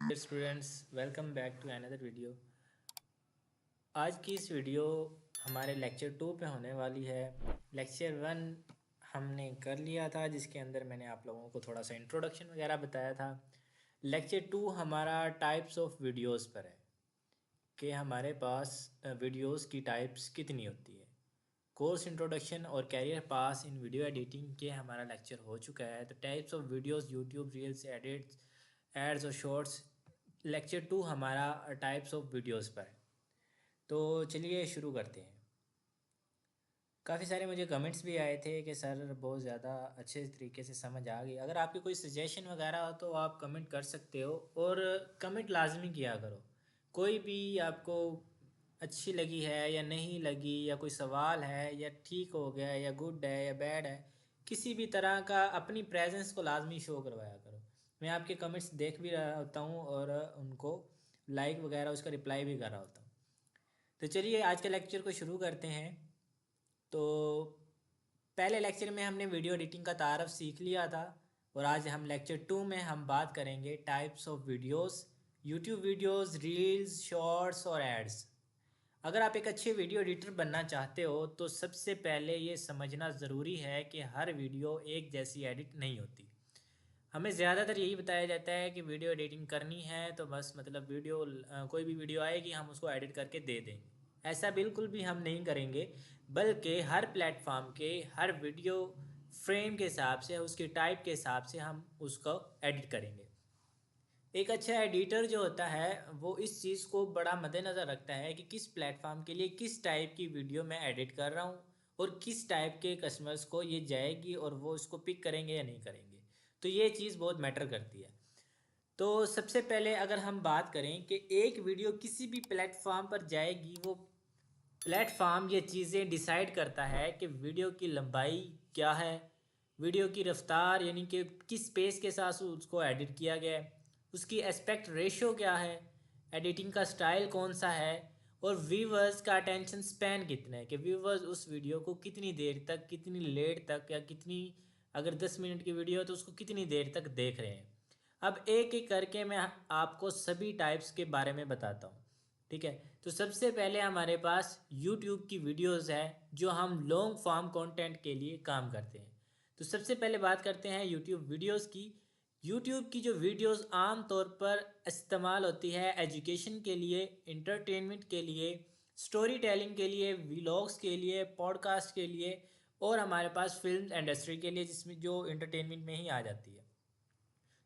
Dear students, welcome back to another video. आज की इस वीडियो हमारे लेक्चर 2 पे होने वाली है। लेक्चर 1 हमने कर लिया था, जिसके अंदर मैंने आप लोगों को थोड़ा सा इंट्रोडक्शन वगैरह बताया था। लेक्चर 2 हमारा टाइप्स ऑफ वीडियोस पर है कि हमारे पास वीडियोस की टाइप्स कितनी होती है। कोर्स इंट्रोडक्शन और career paths in video editing के हमारा लेक्चर हो चुका है। तो types of videos, YouTube reels, edits, ads और शॉर्ट्स, लेक्चर 2 हमारा टाइप्स ऑफ वीडियोस पर है। तो चलिए शुरू करते हैं। काफ़ी सारे मुझे कमेंट्स भी आए थे कि सर बहुत ज़्यादा अच्छे तरीके से समझ आ गई। अगर आपकी कोई सजेशन वगैरह हो तो आप कमेंट कर सकते हो, और कमेंट लाजमी किया करो। कोई भी आपको अच्छी लगी है या नहीं लगी, या कोई सवाल है या ठीक हो गया या गुड है या बैड है, किसी भी तरह का अपनी प्रेजेंस को लाजमी शो करवाया करो। मैं आपके कमेंट्स देख भी रहा होता हूँ और उनको लाइक वगैरह उसका रिप्लाई भी कर रहा होता हूँ। तो चलिए आज के लेक्चर को शुरू करते हैं। तो पहले लेक्चर में हमने वीडियो एडिटिंग का तारफ़ सीख लिया था, और आज हम लेक्चर 2 में हम बात करेंगे types of videos, YouTube videos, reels, shorts और एड्स। अगर आप एक अच्छे वीडियो एडिटर बनना चाहते हो तो सबसे पहले ये समझना ज़रूरी है कि हर वीडियो एक जैसी एडिट नहीं होती। हमें ज़्यादातर यही बताया जाता है कि वीडियो एडिटिंग करनी है तो बस मतलब कोई भी वीडियो आएगी हम उसको एडिट करके दे देंगे। ऐसा बिल्कुल भी हम नहीं करेंगे, बल्कि हर प्लेटफॉर्म के हर वीडियो फ्रेम के हिसाब से, उसके टाइप के हिसाब से हम उसको एडिट करेंगे। एक अच्छा एडिटर जो होता है वो इस चीज़ को बड़ा मद्देनज़र रखता है कि किस प्लेटफॉर्म के लिए किस टाइप की वीडियो मैं एडिट कर रहा हूँ, और किस टाइप के कस्टमर्स को ये जाएगी और वो इसको पिक करेंगे या नहीं करेंगे। तो ये चीज़ बहुत मैटर करती है। तो सबसे पहले अगर हम बात करें कि एक वीडियो किसी भी प्लेटफॉर्म पर जाएगी, वो प्लेटफॉर्म ये चीज़ें डिसाइड करता है कि वीडियो की लंबाई क्या है, वीडियो की रफ्तार यानी कि किस स्पेस के साथ उसको एडिट किया गया है, उसकी एस्पेक्ट रेशो क्या है, एडिटिंग का स्टाइल कौन सा है, और व्यूवर्स का अटेंशन स्पैन कितना है कि व्यूवर्स उस वीडियो को कितनी देर तक, कितनी लेट तक, या कितनी, अगर 10 मिनट की वीडियो है तो उसको कितनी देर तक देख रहे हैं। अब एक एक करके मैं आपको सभी टाइप्स के बारे में बताता हूँ। ठीक है, तो सबसे पहले हमारे पास यूट्यूब की वीडियोस है जो हम लॉन्ग फॉर्म कंटेंट के लिए काम करते हैं। तो सबसे पहले बात करते हैं यूट्यूब वीडियोस की। यूट्यूब की जो वीडियोस आम तौर पर इस्तेमाल होती है एजुकेशन के लिए, इंटरटेनमेंट के लिए, स्टोरी टेलिंग के लिए, व्लॉग्स के लिए, पॉडकास्ट के लिए, और हमारे पास फिल्म इंडस्ट्री के लिए, जिसमें जो इंटरटेनमेंट में ही आ जाती है।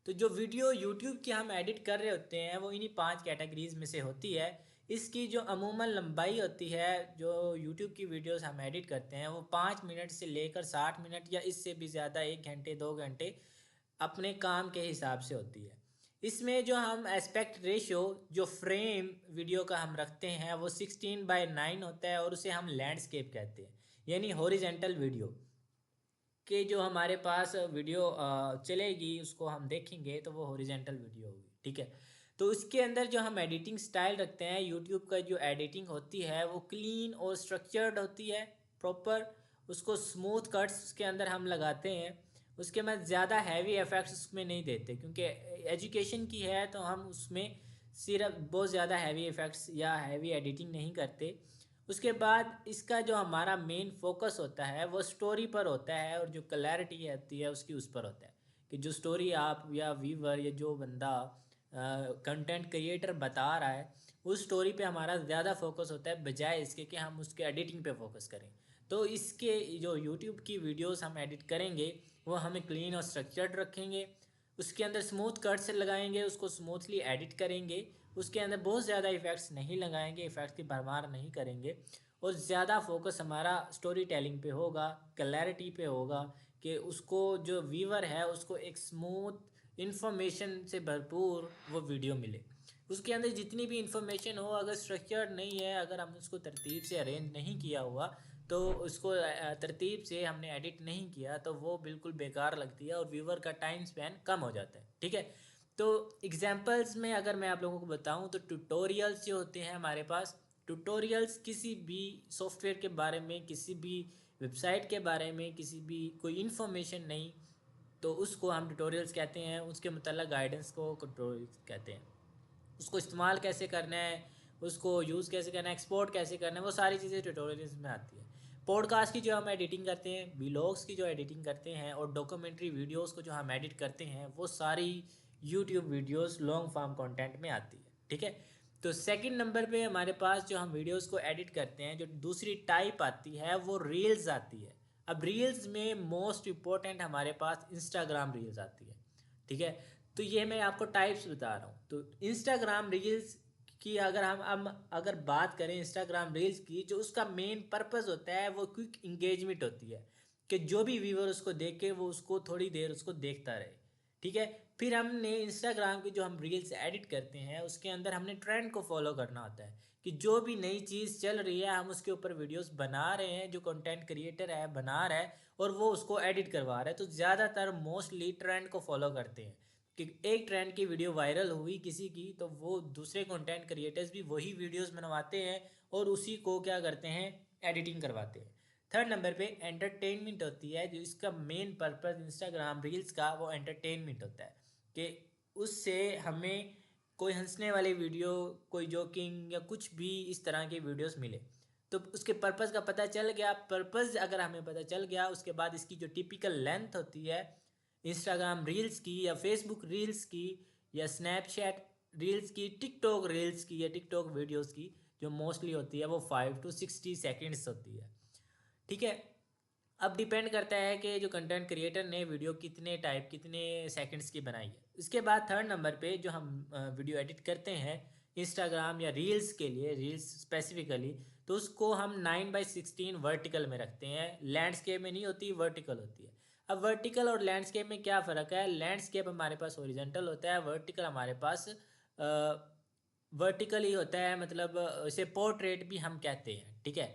तो जो वीडियो यूट्यूब की हम एडिट कर रहे होते हैं वो इन्हीं 5 कैटेगरीज में से होती है। इसकी जो अमूमन लंबाई होती है, जो यूट्यूब की वीडियोस हम एडिट करते हैं, वो 5 मिनट से लेकर 60 मिनट या इससे भी ज़्यादा, 1 घंटे 2 घंटे अपने काम के हिसाब से होती है। इसमें जो हम एस्पेक्ट रेशो, जो फ्रेम वीडियो का हम रखते हैं, वो 16:9 होता है, और उसे हम लैंडस्केप कहते हैं, यानी हॉरिजेंटल वीडियो कि जो हमारे पास वीडियो चलेगी उसको हम देखेंगे तो वो हॉरिजेंटल वीडियो होगी। ठीक है, तो उसके अंदर जो हम एडिटिंग स्टाइल रखते हैं, यूट्यूब का जो एडिटिंग होती है वो क्लीन और स्ट्रक्चर्ड होती है, प्रॉपर। उसको स्मूथ कट्स उसके अंदर हम लगाते हैं। उसके बाद ज़्यादा हैवी इफ़ेक्ट्स उसमें नहीं देते, क्योंकि एजुकेशन की है तो हम उसमें सिर्फ बहुत ज़्यादा हैवी इफ़ेक्ट्स या हैवी एडिटिंग नहीं करते। उसके बाद इसका जो हमारा मेन फोकस होता है वो स्टोरी पर होता है, और जो क्लैरिटी आती है उसकी उस पर होता है कि जो स्टोरी आप या व्यूवर या जो बंदा कंटेंट क्रिएटर बता रहा है, उस स्टोरी पे हमारा ज़्यादा फोकस होता है, बजाय इसके कि हम उसके एडिटिंग पे फोकस करें। तो इसके जो यूट्यूब की वीडियोस हम एडिट करेंगे वो हमें क्लीन और स्ट्रक्चर्ड रखेंगे। उसके अंदर स्मूथ कट्स लगाएंगे, उसको स्मूथली एडिट करेंगे। उसके अंदर बहुत ज़्यादा इफ़ेक्ट्स नहीं लगाएंगे, इफ़ेक्ट्स की भरमार नहीं करेंगे, और ज़्यादा फोकस हमारा स्टोरी टेलिंग पे होगा, क्लैरिटी पे होगा, कि उसको जो व्यूवर है उसको एक स्मूथ इन्फॉर्मेशन से भरपूर वो वीडियो मिले। उसके अंदर जितनी भी इंफॉर्मेशन हो, अगर स्ट्रक्चर नहीं है, अगर हमने उसको तरतीब से अरेंज नहीं किया हुआ, तो उसको तरतीब से हमने एडिट नहीं किया, तो वो बिल्कुल बेकार लगती है और व्यूवर का टाइम स्पैन कम हो जाता है। ठीक है, तो एग्जांपल्स में अगर मैं आप लोगों को बताऊं तो ट्यूटोरियल्स जो होते हैं हमारे पास, ट्यूटोरियल्स किसी भी सॉफ्टवेयर के बारे में, किसी भी वेबसाइट के बारे में, किसी भी कोई इन्फॉर्मेशन नहीं, तो उसको हम ट्यूटोरियल्स कहते हैं। उसके मतलब गाइडेंस को ट्यूटोरियल्स कहते हैं। उसको इस्तेमाल कैसे करना है, उसको यूज़ कैसे करना है, एक्सपोर्ट कैसे करना है, वो सारी चीज़ें ट्यूटोरियल्स में आती है। पॉडकास्ट की जो हम एडिटिंग करते हैं, व्लॉग्स की जो एडिटिंग करते हैं और डॉक्यूमेंट्री वीडियोस को जो हम एडिट करते हैं, वो सारी YouTube videos long form content में आती है। ठीक है, तो सेकंड नंबर पे हमारे पास जो हम वीडियोस को एडिट करते हैं, जो दूसरी टाइप आती है वो रील्स आती है। अब रील्स में मोस्ट इम्पोर्टेंट हमारे पास इंस्टाग्राम रील्स आती है। ठीक है, तो ये मैं आपको टाइप्स बता रहा हूँ। तो इंस्टाग्राम रील्स की अगर हम अगर बात करें इंस्टाग्राम रील्स की, जो उसका मेन पर्पस होता है वो क्विक इंगेजमेंट होती है, कि जो भी व्यूअर उसको देखे वो उसको थोड़ी देर उसको देखता रहे। ठीक है, फिर हमने इंस्टाग्राम की जो हम रील्स एडिट करते हैं उसके अंदर हमने ट्रेंड को फॉलो करना होता है, कि जो भी नई चीज़ चल रही है हम उसके ऊपर वीडियोस बना रहे हैं, जो कंटेंट क्रिएटर है बना रहा है और वो उसको एडिट करवा रहा है। तो ज़्यादातर मोस्टली ट्रेंड को फॉलो करते हैं, कि एक ट्रेंड की वीडियो वायरल हुई किसी की, तो वो दूसरे कंटेंट क्रिएटर्स भी वही वीडियोस बनवाते हैं और उसी को क्या करते हैं, एडिटिंग करवाते हैं। थर्ड नंबर पे एंटरटेनमेंट होती है, जो इसका मेन पर्पस इंस्टाग्राम रील्स का वो एंटरटेनमेंट होता है, कि उससे हमें कोई हंसने वाली वीडियो, कोई जोकिंग या कुछ भी इस तरह की वीडियोस मिले, तो उसके पर्पस का पता चल गया। पर्पस अगर हमें पता चल गया, उसके बाद इसकी जो टिपिकल लेंथ होती है इंस्टाग्राम रील्स की या फेसबुक रील्स की या स्नैपचैट रील्स की, टिकटॉक रील्स की या टिकटॉक वीडियोस की, जो मोस्टली होती है वो 5 to 60 सेकेंड्स होती है। ठीक है, अब डिपेंड करता है कि जो कंटेंट क्रिएटर ने वीडियो कितने टाइप कितने सेकंड्स की बनाई है। इसके बाद थर्ड नंबर पे जो हम वीडियो एडिट करते हैं इंस्टाग्राम या रील्स के लिए, रील्स स्पेसिफिकली, तो उसको हम 9:16 वर्टिकल में रखते हैं। लैंडस्केप में नहीं होती, वर्टिकल होती है। अब वर्टिकल और लैंडस्केप में क्या फ़र्क है? लैंडस्केप हमारे पास हॉरिजॉन्टल होता है, वर्टिकल हमारे पास वर्टिकल ही होता है, मतलब इसे पोर्ट्रेट भी हम कहते हैं। ठीक है,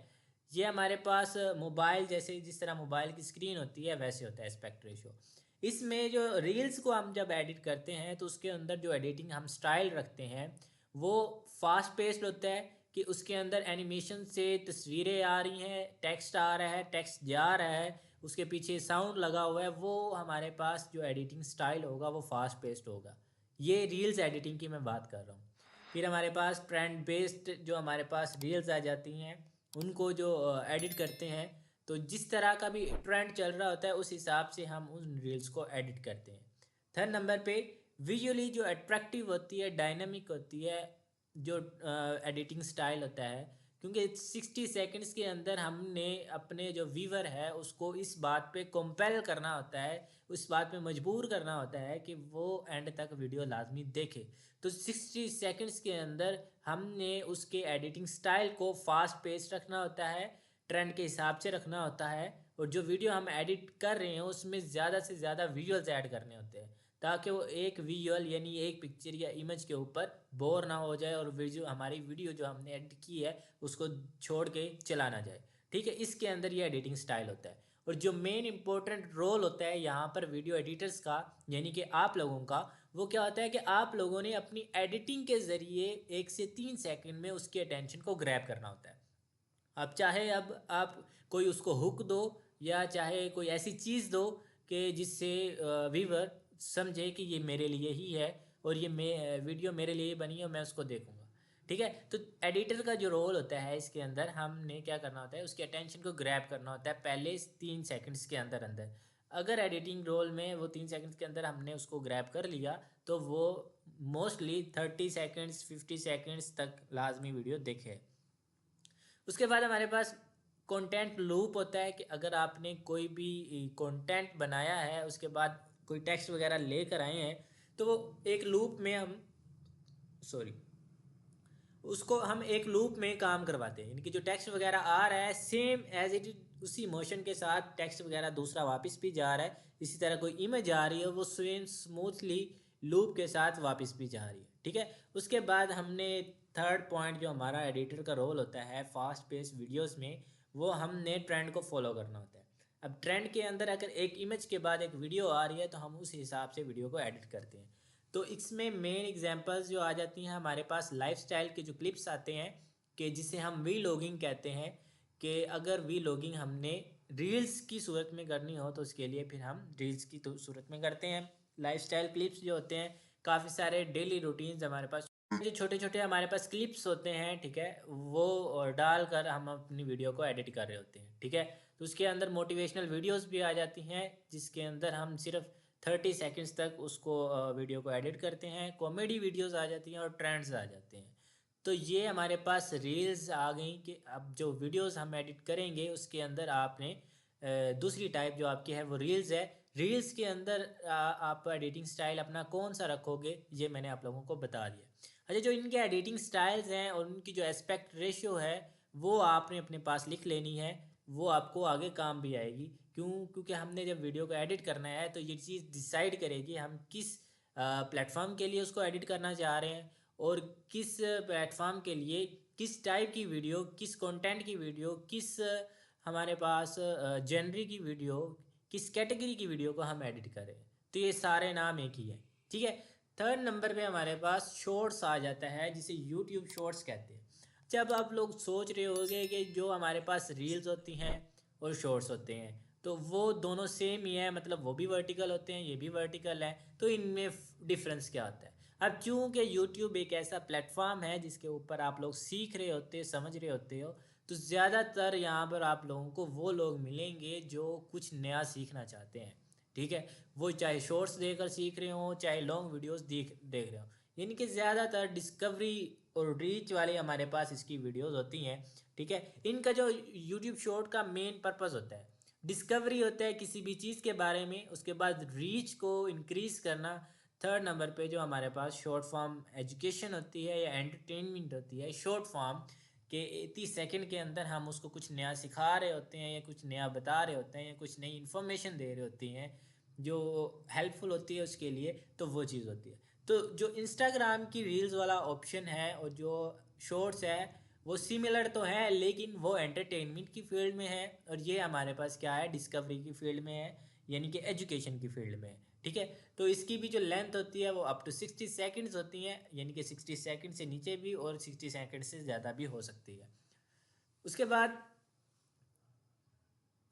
ये हमारे पास मोबाइल जैसे, जिस तरह मोबाइल की स्क्रीन होती है वैसे होता है एस्पेक्ट रेशो। इसमें जो रील्स को हम जब एडिट करते हैं तो उसके अंदर जो एडिटिंग हम स्टाइल रखते हैं वो फास्ट पेस्ड होता है, कि उसके अंदर एनिमेशन से तस्वीरें आ रही हैं, टेक्स्ट आ रहा है, टेक्स्ट जा रहा है, उसके पीछे साउंड लगा हुआ है, वो हमारे पास जो एडिटिंग स्टाइल होगा वो फास्ट पेस्ड होगा। ये रील्स एडिटिंग की मैं बात कर रहा हूँ। फिर हमारे पास ट्रेंड बेस्ड जो हमारे पास रील्स आ जाती हैं, उनको जो एडिट करते हैं, तो जिस तरह का भी ट्रेंड चल रहा होता है उस हिसाब से हम उन रील्स को एडिट करते हैं। थर्ड नंबर पे विजुअली जो अट्रैक्टिव होती है, डायनामिक होती है, जो एडिटिंग स्टाइल होता है, क्योंकि 60 सेकंड्स के अंदर हमने अपने जो व्यूवर है उसको इस बात पे कंपेल करना होता है, उस बात पे मजबूर करना होता है कि वो एंड तक वीडियो लाजमी देखे। तो 60 सेकंड्स के अंदर हमने उसके एडिटिंग स्टाइल को फास्ट पेस रखना होता है, ट्रेंड के हिसाब से रखना होता है, और जो वीडियो हम एडिट कर रहे हैं उसमें ज़्यादा से ज़्यादा विजुअल्स ऐड करने होते हैं, ताकि वो एक विजुअल यानी एक पिक्चर या इमेज के ऊपर बोर ना हो जाए और वीडियो, हमारी वीडियो जो हमने एडिट की है उसको छोड़ के चला ना जाए। ठीक है, इसके अंदर ये एडिटिंग स्टाइल होता है। और जो मेन इंपॉर्टेंट रोल होता है यहाँ पर वीडियो एडिटर्स का, यानी कि आप लोगों का, वो क्या होता है कि आप लोगों ने अपनी एडिटिंग के ज़रिए 1 से 3 सेकंड में उसकी अटेंशन को ग्रैब करना होता है। अब चाहे अब आप कोई उसको हुक दो या चाहे कोई ऐसी चीज़ दो कि जिससे व्यूवर समझे कि ये मेरे लिए ही है और ये वीडियो मेरे लिए ही बनी है और मैं उसको देखूंगा। ठीक है, तो एडिटर का जो रोल होता है इसके अंदर, हमने क्या करना होता है, उसकी अटेंशन को ग्रैब करना होता है पहले 3 सेकंड्स के अंदर अंदर। अगर एडिटिंग रोल में वो 3 सेकंड्स के अंदर हमने उसको ग्रैब कर लिया तो वो मोस्टली 30 सेकंड्स 50 सेकंड्स तक लाजमी वीडियो देखे। उसके बाद हमारे पास कंटेंट लूप होता है, कि अगर आपने कोई भी कंटेंट बनाया है उसके बाद कोई टेक्स्ट वगैरह लेकर आए हैं, तो वो एक लूप में हम, सॉरी, उसको हम एक लूप में काम करवाते हैं, यानी कि जो टेक्स्ट वगैरह आ रहा है सेम एज इट इज उसी मोशन के साथ टेक्स्ट वगैरह दूसरा वापस भी जा रहा है, इसी तरह कोई इमेज आ रही है वो सेम स्मूथली लूप के साथ वापस भी जा रही है। ठीक है, उसके बाद हमने थर्ड पॉइंट जो हमारा एडिटर का रोल होता है फास्ट पेस वीडियोस में, वो हमने ट्रेंड को फॉलो करना होता है। अब ट्रेंड के अंदर अगर एक इमेज के बाद एक वीडियो आ रही है तो हम उस हिसाब से वीडियो को एडिट करते हैं। तो इसमें मेन एग्जांपल्स जो आ जाती हैं हमारे पास, लाइफस्टाइल के जो क्लिप्स आते हैं, कि जिसे हम वी लॉगिंग कहते हैं, कि अगर वी लॉगिंग हमने रील्स की सूरत में करनी हो तो उसके लिए फिर हम रील्स की सूरत में करते हैं। लाइफस्टाइल क्लिप्स जो होते हैं, काफ़ी सारे डेली रूटीन्स हमारे पास जो छोटे छोटे हमारे पास क्लिप्स होते हैं, ठीक है, वो डालकर हम अपनी वीडियो को एडिट कर रहे होते हैं, ठीक है। तो उसके अंदर मोटिवेशनल वीडियोस भी आ जाती हैं, जिसके अंदर हम सिर्फ 30 सेकेंड्स तक उसको वीडियो को एडिट करते हैं। कॉमेडी वीडियोस आ जाती हैं और ट्रेंड्स आ जाते हैं। तो ये हमारे पास रील्स आ गई कि अब जो वीडियोस हम एडिट करेंगे उसके अंदर आपने दूसरी टाइप जो आपकी है वो रील्स है। रील्स के अंदर आप एडिटिंग स्टाइल अपना कौन सा रखोगे, ये मैंने आप लोगों को बता दिया। अच्छा, जो इनके एडिटिंग स्टाइल्स हैं और उनकी जो एस्पेक्ट रेशियो है वो आपने अपने पास लिख लेनी है। वो आपको आगे काम भी आएगी। क्योंकि हमने जब वीडियो को एडिट करना है तो ये चीज़ डिसाइड करेगी हम किस प्लेटफॉर्म के लिए उसको एडिट करना चाह रहे हैं और किस प्लेटफॉर्म के लिए किस टाइप की वीडियो, किस कंटेंट की वीडियो, किस हमारे पास जेनरी की वीडियो, किस कैटेगरी की वीडियो को हम एडिट करें। तो ये सारे नाम एक ही है, ठीक है। थर्ड नंबर पे हमारे पास शॉर्ट्स आ जाता है, जिसे यूट्यूब शॉर्ट्स कहते हैं। जब आप लोग सोच रहे होंगे कि जो हमारे पास रील्स होती हैं और शॉर्ट्स होते हैं तो वो दोनों सेम ही है, मतलब वो भी वर्टिकल होते हैं, ये भी वर्टिकल है, तो इनमें डिफरेंस क्या होता है। अब चूँकि यूट्यूब एक ऐसा प्लेटफॉर्म है जिसके ऊपर आप लोग सीख रहे होते हो, समझ रहे होते हो, तो ज़्यादातर यहाँ पर आप लोगों को वो लोग मिलेंगे जो कुछ नया सीखना चाहते हैं, ठीक है। वो चाहे शॉर्ट्स देखकर सीख रहे हो, चाहे लॉन्ग वीडियोस देख देख रहे हो। यानी कि ज़्यादातर डिस्कवरी और रीच वाले हमारे पास इसकी वीडियोस होती हैं, ठीक है। इनका जो यूट्यूब शॉर्ट का मेन पर्पस होता है, डिस्कवरी होता है किसी भी चीज़ के बारे में, उसके बाद रीच को इंक्रीज़ करना। थर्ड नंबर पे जो हमारे पास शॉर्ट फॉर्म एजुकेशन होती है या एंटरटेनमेंट होती है, शॉर्ट फॉर्म के 30 सेकंड के अंदर हम उसको कुछ नया सिखा रहे होते हैं या कुछ नया बता रहे होते हैं या कुछ नई इन्फॉर्मेशन दे रहे होती हैं जो हेल्पफुल होती है उसके लिए, तो वो चीज़ होती है। तो जो इंस्टाग्राम की रील्स वाला ऑप्शन है और जो शॉर्ट्स है वो सिमिलर तो है, लेकिन वो एंटरटेनमेंट की फील्ड में है और ये हमारे पास क्या है, डिस्कवरी की फील्ड में है, यानी कि एजुकेशन की फील्ड में है, ठीक है। तो इसकी भी जो लेंथ होती है वो अप टू 60 सेकेंड्स होती है, यानी कि 60 सेकेंड से नीचे भी और 60 सेकेंड से ज़्यादा भी हो सकती है। उसके बाद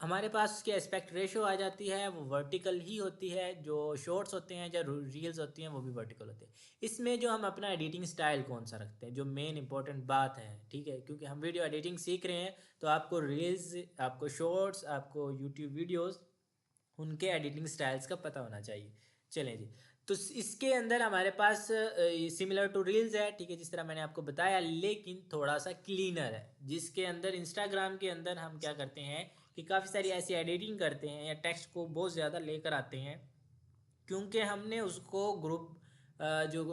हमारे पास उसकी एस्पेक्ट रेशो आ जाती है, वो वर्टिकल ही होती है। जो शॉर्ट्स होते हैं या रील्स होती हैं वो भी वर्टिकल होते हैं। इसमें जो हम अपना एडिटिंग स्टाइल कौन सा रखते हैं, जो मेन इंपॉर्टेंट बात है, ठीक है, क्योंकि हम वीडियो एडिटिंग सीख रहे हैं तो आपको रील्स, आपको शॉर्ट्स, आपको यूट्यूब वीडियोस, उनके एडिटिंग स्टाइल्स का पता होना चाहिए। चलें जी, तो इसके अंदर हमारे पास सिमिलर टू रील्स है, ठीक है, जिस तरह मैंने आपको बताया, लेकिन थोड़ा सा क्लीनर है। जिसके अंदर इंस्टाग्राम के अंदर हम क्या करते हैं कि काफ़ी सारी ऐसी एडिटिंग करते हैं या टेक्स्ट को बहुत ज़्यादा लेकर आते हैं, क्योंकि हमने उसको ग्रुप जो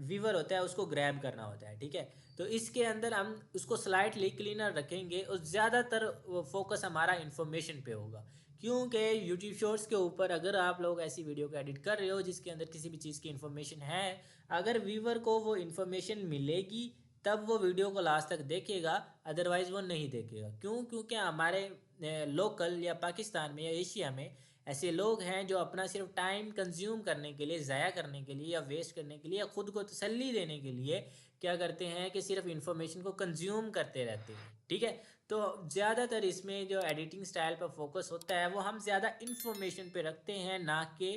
व्यूवर होता है उसको ग्रैब करना होता है, ठीक है। तो इसके अंदर हम उसको स्लाइटली क्लीनर रखेंगे और ज़्यादातर फोकस हमारा इन्फॉर्मेशन पे होगा। क्योंकि यूट्यूब शॉर्ट्स के ऊपर अगर आप लोग ऐसी वीडियो को एडिट कर रहे हो जिसके अंदर किसी भी चीज़ की इन्फॉर्मेशन है, अगर व्यूवर को वो इन्फॉर्मेशन मिलेगी तब वो वीडियो को लास्ट तक देखेगा, अदरवाइज़ वो नहीं देखेगा। क्योंकि हमारे लोकल या पाकिस्तान में या एशिया में ऐसे लोग हैं जो अपना सिर्फ टाइम कंज्यूम करने के लिए, ज़ाया करने के लिए या वेस्ट करने के लिए या ख़ुद को तसल्ली देने के लिए क्या करते हैं कि सिर्फ इन्फॉर्मेशन को कंज्यूम करते रहते हैं, ठीक है। तो ज़्यादातर इसमें जो एडिटिंग स्टाइल पर फोकस होता है वो हम ज़्यादा इन्फॉर्मेशन पे रखते हैं, ना कि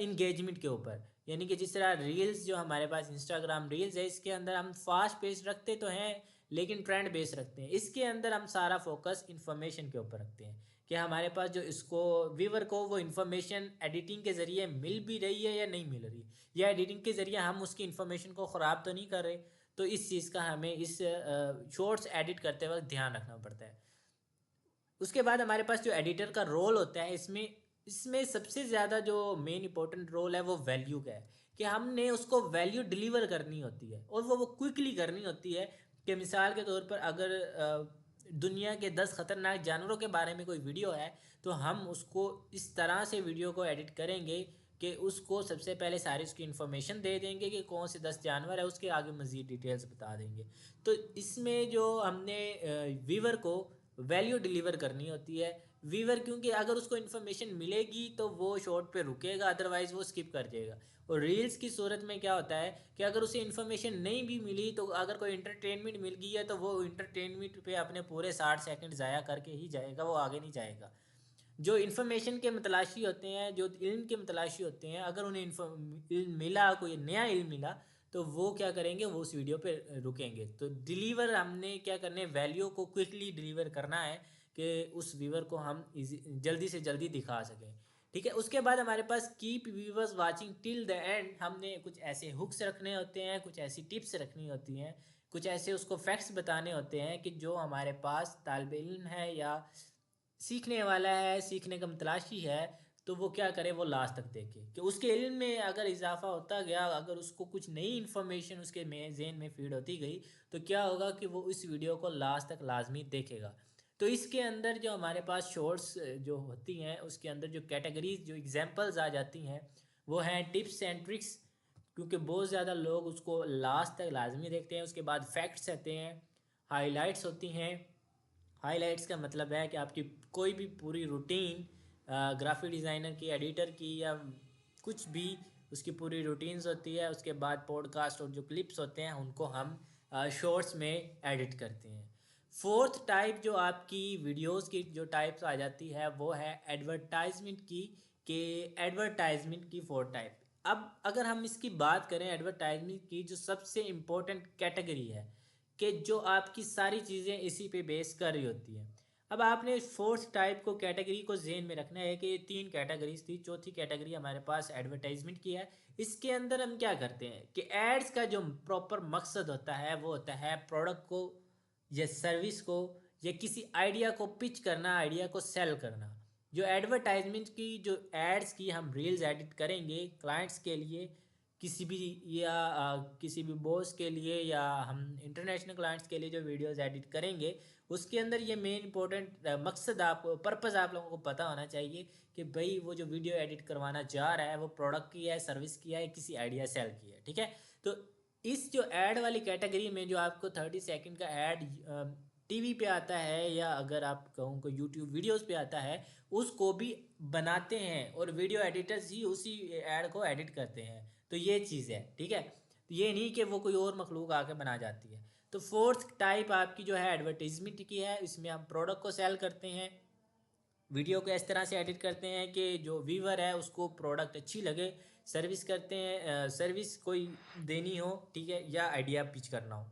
इंगेजमेंट के ऊपर। यानी कि जिस तरह रील्स जो हमारे पास इंस्टाग्राम रील्स है, इसके अंदर हम फास्ट पेस रखते तो हैं लेकिन ट्रेंड बेस रखते हैं। इसके अंदर हम सारा फोकस इन्फॉर्मेशन के ऊपर रखते हैं कि हमारे पास जो इसको व्यूवर को वो इन्फॉर्मेशन एडिटिंग के ज़रिए मिल भी रही है या नहीं मिल रही, या एडिटिंग के ज़रिए हम उसकी इन्फॉर्मेशन को ख़राब तो नहीं कर रहे। तो इस चीज़ का हमें इस शॉर्ट्स एडिट करते वक्त ध्यान रखना पड़ता है। उसके बाद हमारे पास जो एडिटर का रोल होता है, इसमें इसमें सबसे ज़्यादा जो मेन इंपॉर्टेंट रोल है वो वैल्यू का है, कि हमने उसको वैल्यू डिलीवर करनी होती है और वो क्विकली करनी होती है। कि मिसाल के तौर पर अगर दुनिया के 10 ख़तरनाक जानवरों के बारे में कोई वीडियो है तो हम उसको इस तरह से वीडियो को एडिट करेंगे कि उसको सबसे पहले सारी उसकी इन्फॉर्मेशन दे देंगे कि कौन से 10 जानवर है, उसके आगे मज़ीद डिटेल्स बता देंगे। तो इसमें जो हमने व्यूवर को वैल्यू डिलीवर करनी होती है। व्यूवर क्योंकि अगर उसको इन्फॉर्मेशन मिलेगी तो वो शॉर्ट पे रुकेगा, अदरवाइज़ वो स्किप कर जाएगा। और रील्स की सूरत में क्या होता है कि अगर उसे इन्फॉर्मेशन नहीं भी मिली तो अगर कोई इंटरटेनमेंट मिल गई है तो वो इंटरटेनमेंट पे अपने पूरे 60 सेकंड ज़ाया करके ही जाएगा, वो आगे नहीं जाएगा। जो इन्फॉर्मेशन के मतलाशी होते हैं, जो इल्म के मतलाशी होते हैं, अगर उन्हें इल्म मिला, कोई नया इल्म मिला, तो वो क्या करेंगे, वो उस वीडियो पे रुकेंगे। तो डिलीवर हमने क्या करना है, वैल्यू को क्विकली डिलीवर करना है कि उस व्यूवर को हम जल्दी से जल्दी दिखा सकें। ठीक है, उसके बाद हमारे पास keep viewers watching till the end, हमने कुछ ऐसे हुक्स रखने होते हैं, कुछ ऐसी टिप्स रखनी होती हैं, कुछ ऐसे उसको फैक्ट्स बताने होते हैं कि जो हमारे पास तालिब इल्म है या सीखने वाला है, सीखने का मतलाशी है, तो वो क्या करे, वो लास्ट तक देखे कि उसके इल्म में अगर इजाफा होता गया, अगर उसको कुछ नई इन्फॉर्मेशन उसके में जहन में फीड होती गई, तो क्या होगा कि वो इस वीडियो को लास्ट तक लाजमी देखेगा। तो इसके अंदर जो हमारे पास शॉर्ट्स जो होती हैं, उसके अंदर जो कैटेगरीज, जो एग्जांपल्स आ जाती हैं, वो हैं टिप्स एंड ट्रिक्स, क्योंकि बहुत ज़्यादा लोग उसको लास्ट तक लाजमी देखते हैं। उसके बाद फैक्ट्स आते हैं, हाइलाइट्स होती हैं। हाइलाइट्स का मतलब है कि आपकी कोई भी पूरी रूटीन, ग्राफिक डिज़ाइनर की, एडिटर की, या कुछ भी, उसकी पूरी रूटीन्स होती है। उसके बाद पॉडकास्ट और जो क्लिप्स होते हैं उनको हम शॉर्ट्स में एडिट करते हैं। फोर्थ टाइप जो आपकी वीडियोस की जो टाइप्स आ जाती है वो है एडवर्टाइजमेंट की, कि एडवर्टाइजमेंट की फोर्थ टाइप। अब अगर हम इसकी बात करें एडवर्टाइजमेंट की, जो सबसे इम्पोर्टेंट कैटेगरी है कि जो आपकी सारी चीज़ें इसी पे बेस कर रही होती हैं। अब आपने फोर्थ टाइप को, कैटेगरी को जेन में रखना है कि ये 3 कैटेगरीज थी, चौथी कैटेगरी हमारे पास एडवर्टाइजमेंट की है। इसके अंदर हम क्या करते हैं कि एड्स का जो प्रॉपर मकसद होता है वो होता है प्रोडक्ट को या सर्विस को या किसी आइडिया को पिच करना, आइडिया को सेल करना। जो एडवर्टाइजमेंट की जो एड्स की हम रील्स एडिट करेंगे क्लाइंट्स के लिए, किसी भी, या किसी भी बॉस के लिए, या हम इंटरनेशनल क्लाइंट्स के लिए जो वीडियोस एडिट करेंगे, उसके अंदर ये मेन इंपॉर्टेंट मकसद, आपको पर्पस आप लोगों को पता होना चाहिए कि भाई वो जो वीडियो एडिट करवाना चाह रहा है वो प्रोडक्ट की है, सर्विस की है, किसी आइडिया सेल की है। ठीक है, तो इस जो ऐड वाली कैटेगरी में जो आपको 30 सेकंड का ऐड टीवी पे आता है, या अगर आप कहूँ को यूट्यूब वीडियोस पे आता है, उसको भी बनाते हैं और वीडियो एडिटर्स ही उसी ऐड को एडिट करते हैं। तो ये चीज़ है। ठीक है, तो ये नहीं कि वो कोई और मखलूक आके बना जाती है। तो फोर्थ टाइप आपकी जो है एडवर्टीजमेंट की है, इसमें हम प्रोडक्ट को सेल करते हैं, वीडियो को इस तरह से एडिट करते हैं कि जो व्यूवर है उसको प्रोडक्ट अच्छी लगे, सर्विस करते हैं, सर्विस कोई देनी हो, ठीक है, या आइडिया पिच करना हो,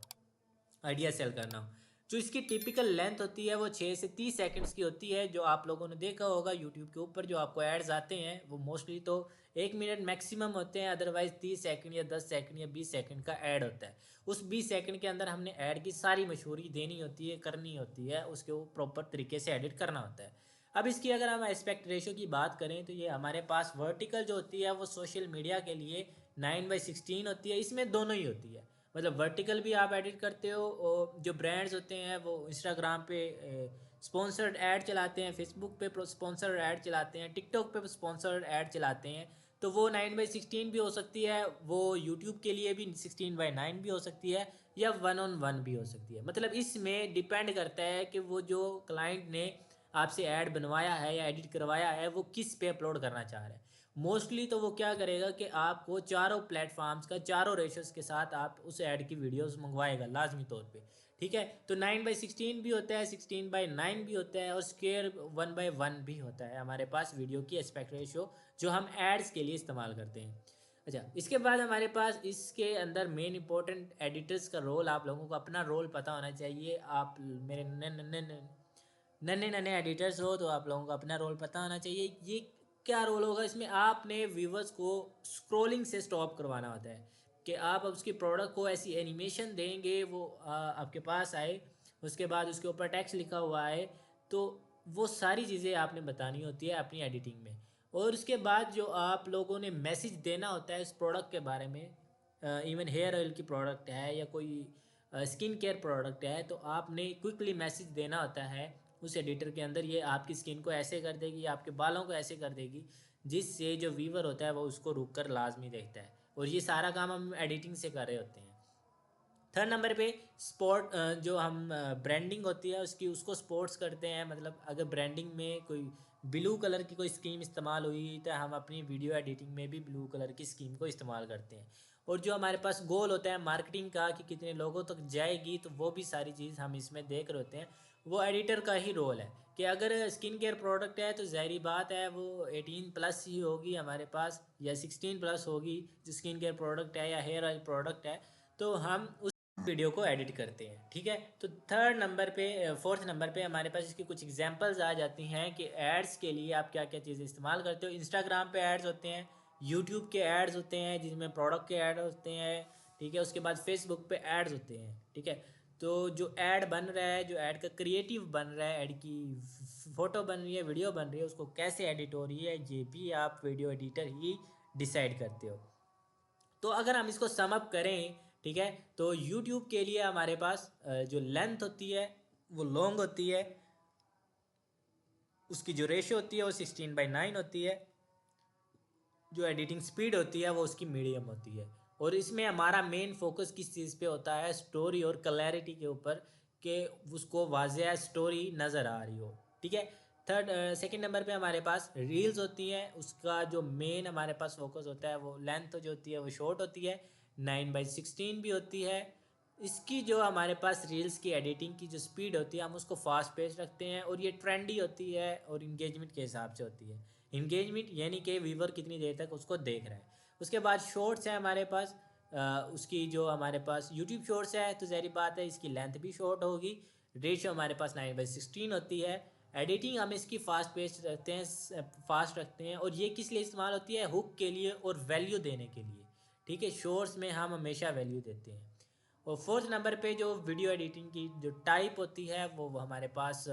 आइडिया सेल करना हो। जो इसकी टिपिकल लेंथ होती है वो 6 से 30 सेकंड्स की होती है। जो आप लोगों ने देखा होगा यूट्यूब के ऊपर जो आपको एड्स आते हैं वो मोस्टली तो 1 मिनट मैक्सिमम होते हैं, अदरवाइज 30 सेकंड या 10 सेकंड या 20 सेकंड का ऐड होता है। उस 20 सेकंड के अंदर हमने ऐड की सारी मशहूरी देनी होती है, करनी होती है, उसके वो प्रॉपर तरीके से एडिट करना होता है। अब इसकी अगर हम एस्पेक्ट रेशो की बात करें तो ये हमारे पास वर्टिकल जो होती है वो सोशल मीडिया के लिए 9:16 होती है। इसमें दोनों ही होती है, मतलब वर्टिकल भी आप एडिट करते हो, और जो ब्रांड्स होते हैं वो इंस्टाग्राम पे स्पॉन्सर्ड ऐड चलाते हैं, फेसबुक पे स्पॉन्सर्ड ऐड चलाते हैं, टिकटॉक पे स्पॉन्सर्ड ऐड चलाते हैं, तो वो 9:16 भी हो सकती है, वो यूट्यूब के लिए भी 16:9 भी हो सकती है, या 1:1 भी हो सकती है। मतलब इसमें डिपेंड करता है कि वो जो क्लाइंट ने आपसे ऐड बनवाया है या एडिट करवाया है वो किस पे अपलोड करना चाह रहा है। मोस्टली तो वो क्या करेगा कि आपको चारों प्लेटफॉर्म्स का चारों रेशोस के साथ आप उस ऐड की वीडियोस मंगवाएगा लाजमी तौर पे। ठीक है, तो 9:16 भी होता है, 16:9 भी होता है, और स्क्वायर 1:1 भी होता है हमारे पास वीडियो की एस्पेक्ट रेशो, जो हम एड्स के लिए इस्तेमाल करते हैं। अच्छा, इसके बाद हमारे पास इसके अंदर मेन इंपॉर्टेंट एडिटर्स का रोल, आप लोगों को अपना रोल पता होना चाहिए। आप मेरे नन्हे नन्हे एडिटर्स हो तो आप लोगों को अपना रोल पता होना चाहिए। ये क्या रोल होगा इसमें, आपने व्यूवर्स को स्क्रॉलिंग से स्टॉप करवाना होता है, कि आप उसके प्रोडक्ट को ऐसी एनिमेशन देंगे वो आपके पास आए, उसके बाद उसके ऊपर टेक्स्ट लिखा हुआ है, तो वो सारी चीज़ें आपने बतानी होती है अपनी एडिटिंग में। और उसके बाद जो आप लोगों ने मैसेज देना होता है इस प्रोडक्ट के बारे में, इवन हेयर ऑयल की प्रोडक्ट है या कोई स्किन केयर प्रोडक्ट है, तो आपने क्विकली मैसेज देना होता है उस एडिटर के अंदर, ये आपकी स्किन को ऐसे कर देगी, आपके बालों को ऐसे कर देगी, जिससे जो व्यूवर होता है वो उसको रुक कर लाजमी देखता है। और ये सारा काम हम एडिटिंग से कर रहे होते हैं। थर्ड नंबर पे स्पॉट, जो हम ब्रांडिंग होती है उसकी, उसको स्पोर्ट्स करते हैं। मतलब अगर ब्रांडिंग में कोई ब्लू कलर की कोई स्कीम इस्तेमाल हुई तो हम अपनी वीडियो एडिटिंग में भी ब्लू कलर की स्कीम को इस्तेमाल करते हैं। और जो हमारे पास गोल होता है मार्केटिंग का कि कितने लोगों तक जाएगी, तो वो भी सारी चीज़ हम इसमें देख रहे होते हैं। वो एडिटर का ही रोल है कि अगर स्किन केयर प्रोडक्ट है तो ज़ाहिरी बात है वो 18+ ही होगी हमारे पास, या 16+ होगी जो स्किन केयर प्रोडक्ट है या हेयर ऑयल प्रोडक्ट है, तो हम उस वीडियो को एडिट करते हैं। ठीक है, तो फोर्थ नंबर पे हमारे पास इसकी कुछ एग्जांपल्स आ जाती हैं कि एड्स के लिए आप क्या क्या चीज़ें इस्तेमाल करते हो। इंस्टाग्राम पे एड्स होते हैं, यूट्यूब के एड्स होते हैं जिसमें प्रोडक्ट के ऐड होते हैं। ठीक है, उसके बाद फेसबुक पे एड्स होते हैं। ठीक है, तो जो ऐड बन रहा है, जो ऐड का क्रिएटिव बन रहा है, ऐड की फ़ोटो बन रही है, वीडियो बन रही है, उसको कैसे एडिट हो रही है, ये भी आप वीडियो एडिटर ही डिसाइड करते हो। तो अगर हम इसको सम अप करें, ठीक है, तो यूट्यूब के लिए हमारे पास जो लेंथ होती है वो लॉन्ग होती है, उसकी जो रेशो होती है वो 16:9 होती है, जो एडिटिंग स्पीड होती है वो उसकी मीडियम होती है। और इसमें हमारा मेन फोकस किस चीज़ पे होता है, स्टोरी और क्लैरिटी के ऊपर, कि उसको वाज़ेह स्टोरी नज़र आ रही हो। ठीक है, सेकंड नंबर पे हमारे पास रील्स होती हैं, उसका जो मेन हमारे पास फोकस होता है वो लेंथ जो होती है वो शॉर्ट होती है, 9:16 भी होती है। इसकी जो हमारे पास रील्स की एडिटिंग की जो स्पीड होती है हम उसको फास्ट पेस रखते हैं, और ये ट्रेंडी होती है और इंगेजमेंट के हिसाब से होती है। इंगेजमेंट यानी कि व्यूवर कितनी देर तक उसको देख रहा है। उसके बाद शॉर्ट्स है हमारे पास, उसकी जो हमारे पास यूट्यूब शॉर्ट्स है तो ज़ाहिर बात है इसकी लेंथ भी शॉर्ट होगी। रेशियो हमारे पास 9:16 होती है। एडिटिंग हम इसकी फास्ट पेस रखते हैं, फास्ट रखते हैं, और ये किस लिए इस्तेमाल होती है, हुक के लिए और वैल्यू देने के लिए। ठीक है, शॉर्ट्स में हम हमेशा वैल्यू देते हैं। और फोर्थ नंबर पे जो वीडियो एडिटिंग की जो टाइप होती है वो हमारे पास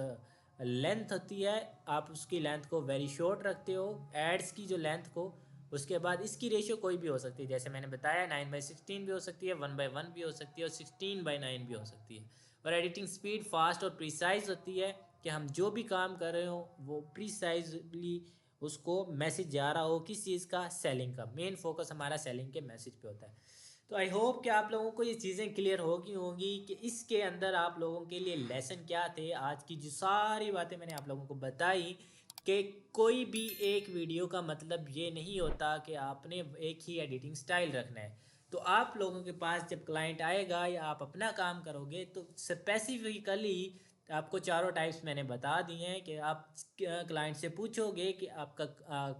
लेंथ होती है। आप उसकी लेंथ को वेरी शॉर्ट रखते हो, एड्स की जो लेंथ को। उसके बाद इसकी रेशियो कोई भी हो सकती है, जैसे मैंने बताया 9:16 भी हो सकती है, 1:1 भी हो सकती है, और 16:9 भी हो सकती है। और एडिटिंग स्पीड फास्ट और प्रिसाइज होती है कि हम जो भी काम कर रहे हो वो प्रिसाइजली उसको मैसेज जा रहा हो, किस चीज़ का, सेलिंग का। मेन फोकस हमारा सेलिंग के मैसेज पे होता है। तो आई होप कि आप लोगों को ये चीज़ें क्लियर होगी होंगी कि इसके अंदर आप लोगों के लिए लेसन क्या थे। आज की जो सारी बातें मैंने आप लोगों को बताई कि कोई भी एक वीडियो का मतलब ये नहीं होता कि आपने एक ही एडिटिंग स्टाइल रखना है। तो आप लोगों के पास जब क्लाइंट आएगा या आप अपना काम करोगे तो स्पेसिफिकली आपको चारों टाइप्स मैंने बता दिए हैं कि आप क्लाइंट से पूछोगे कि आपका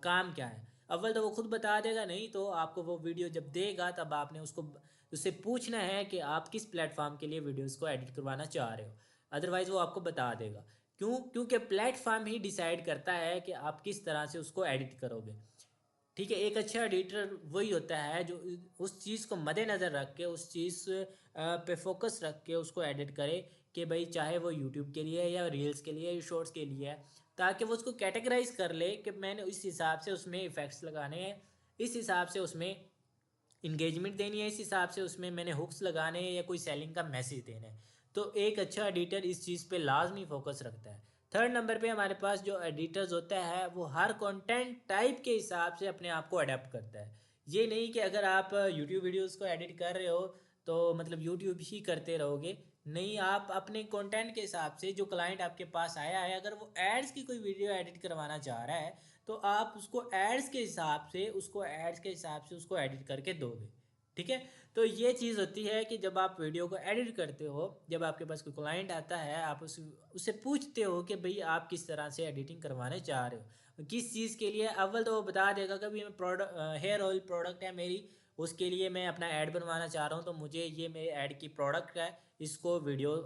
काम क्या है। अव्वल तो वो खुद बता देगा, नहीं तो आपको वो वीडियो जब देगा तब आपने उससे पूछना है कि आप किस प्लेटफॉर्म के लिए वीडियोस को एडिट करवाना चाह रहे हो। अदरवाइज़ वो आपको बता देगा। क्योंकि प्लेटफॉर्म ही डिसाइड करता है कि आप किस तरह से उसको एडिट करोगे। ठीक है, एक अच्छा एडिटर वही होता है जो उस चीज़ को मद्देनज़र रख के, उस चीज़ पे फोकस रख के उसको एडिट करे, कि भाई चाहे वो यूट्यूब के लिए है या रील्स के लिए या शॉर्ट्स के लिए है, ताकि वो उसको कैटेगराइज कर ले कि मैंने इस हिसाब से उसमें इफ़ेक्ट्स लगाने हैं, इस हिसाब से उसमें इंगेजमेंट देनी है, इस हिसाब से उसमें मैंने हुक्स लगाने हैं या कोई सेलिंग का मैसेज देना है। तो एक अच्छा एडिटर इस चीज़ पे लाजमी फोकस रखता है। थर्ड नंबर पे हमारे पास जो एडिटर्स होता है वो हर कंटेंट टाइप के हिसाब से अपने आप को अडेप्ट करता है। ये नहीं कि अगर आप यूट्यूब वीडियोस को एडिट कर रहे हो तो मतलब यूट्यूब ही करते रहोगे। नहीं, आप अपने कंटेंट के हिसाब से, जो क्लाइंट आपके पास आया है अगर वो एड्स की कोई वीडियो एडिट करवाना चाह रहा है तो आप उसको एड्स के हिसाब से उसको एडिट करके दोगे। ठीक है, तो ये चीज़ होती है कि जब आप वीडियो को एडिट करते हो, जब आपके पास कोई क्लाइंट आता है आप उससे पूछते हो कि भाई आप किस तरह से एडिटिंग करवाने चाह रहे हो, किस चीज़ के लिए। अव्वल तो वो बता देगा कि भाई मैं हेयर ऑयल प्रोडक्ट है मेरी, उसके लिए मैं अपना ऐड बनवाना चाह रहा हूँ, तो मुझे ये मेरे ऐड की प्रोडक्ट है, इसको वीडियो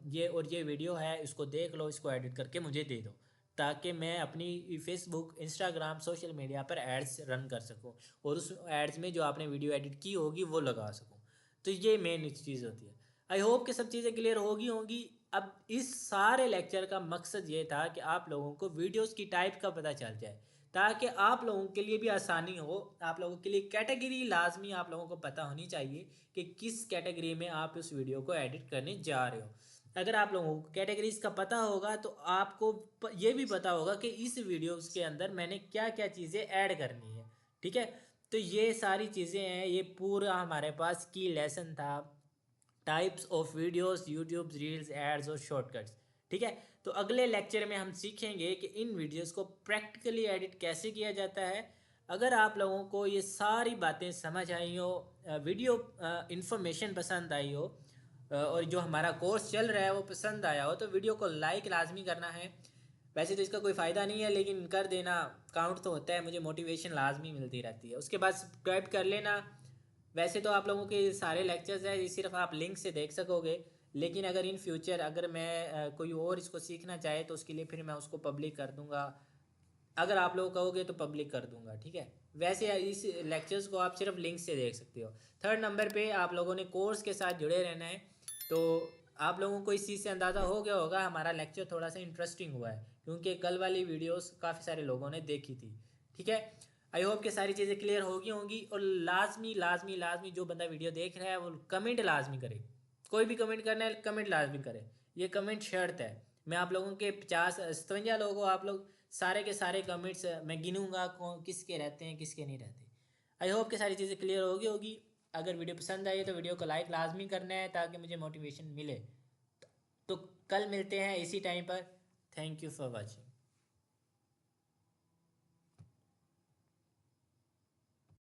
ये वीडियो है, इसको देख लो, इसको एडिट करके मुझे दे दो, ताकि मैं अपनी फेसबुक, इंस्टाग्राम, सोशल मीडिया पर एड्स रन कर सकूं, और उस एड्स में जो आपने वीडियो एडिट की होगी वो लगा सकूं। तो ये मेन चीज़ होती है। आई होप कि सब चीज़ें क्लियर होगी। अब इस सारे लेक्चर का मकसद ये था कि आप लोगों को वीडियोस की टाइप का पता चल जाए, ताकि आप लोगों के लिए भी आसानी हो। आप लोगों के लिए कैटेगरी लाजमी आप लोगों को पता होनी चाहिए कि किस कैटेगरी में आप उस वीडियो को एडिट करने जा रहे हो। अगर आप लोगों को कैटेगरीज का पता होगा तो आपको ये भी पता होगा कि इस वीडियोस के अंदर मैंने क्या क्या चीज़ें ऐड करनी है। ठीक है, तो ये सारी चीज़ें हैं, ये पूरा हमारे पास की लेसन था, types of videos, YouTube reels, ads और शॉर्टकट्स। ठीक है, तो अगले लेक्चर में हम सीखेंगे कि इन वीडियोस को प्रैक्टिकली एडिट कैसे किया जाता है। अगर आप लोगों को ये सारी बातें समझ आई हो, वीडियो इन्फॉर्मेशन पसंद आई हो, और जो हमारा कोर्स चल रहा है वो पसंद आया हो, तो वीडियो को लाइक लाजमी करना है। वैसे तो इसका कोई फ़ायदा नहीं है, लेकिन कर देना काउंट तो होता है, मुझे मोटिवेशन लाजमी मिलती रहती है। उसके बाद सब्सक्राइब कर लेना। वैसे तो आप लोगों के सारे लेक्चर्स हैं, ये सिर्फ आप लिंक से देख सकोगे, लेकिन अगर इन फ्यूचर अगर मैं कोई और इसको सीखना चाहे तो उसके लिए फिर मैं उसको पब्लिक कर दूँगा। अगर आप लोग कहोगे तो पब्लिक कर दूंगा, ठीक है। वैसे इस लेक्चर्स को आप सिर्फ लिंक से देख सकते हो। थर्ड नंबर पे आप लोगों ने कोर्स के साथ जुड़े रहना है। तो आप लोगों को इस चीज़ से अंदाज़ा हो गया होगा हमारा लेक्चर थोड़ा सा इंटरेस्टिंग हुआ है, क्योंकि कल वाली वीडियोस काफ़ी सारे लोगों ने देखी थी, ठीक है। आई होप कि सारी चीज़ें क्लियर होगी होंगी। और लाजमी लाजमी लाजमी जो बंदा वीडियो देख रहा है वो कमेंट लाजमी करे। कोई भी कमेंट करना है कमेंट लाजमी करे, ये कमेंट शर्त है। मैं आप लोगों के 50-57 लोग हो, आप लोग सारे के सारे कमेंट्स मैं गिनूंगा कौन किसके रहते हैं किसके नहीं रहते। आई होप कि सारी चीज़ें क्लियर होगी। अगर वीडियो पसंद आई तो वीडियो को लाइक लाजमी करना है ताकि मुझे मोटिवेशन मिले। तो कल मिलते हैं इसी टाइम पर। Thank you for watching.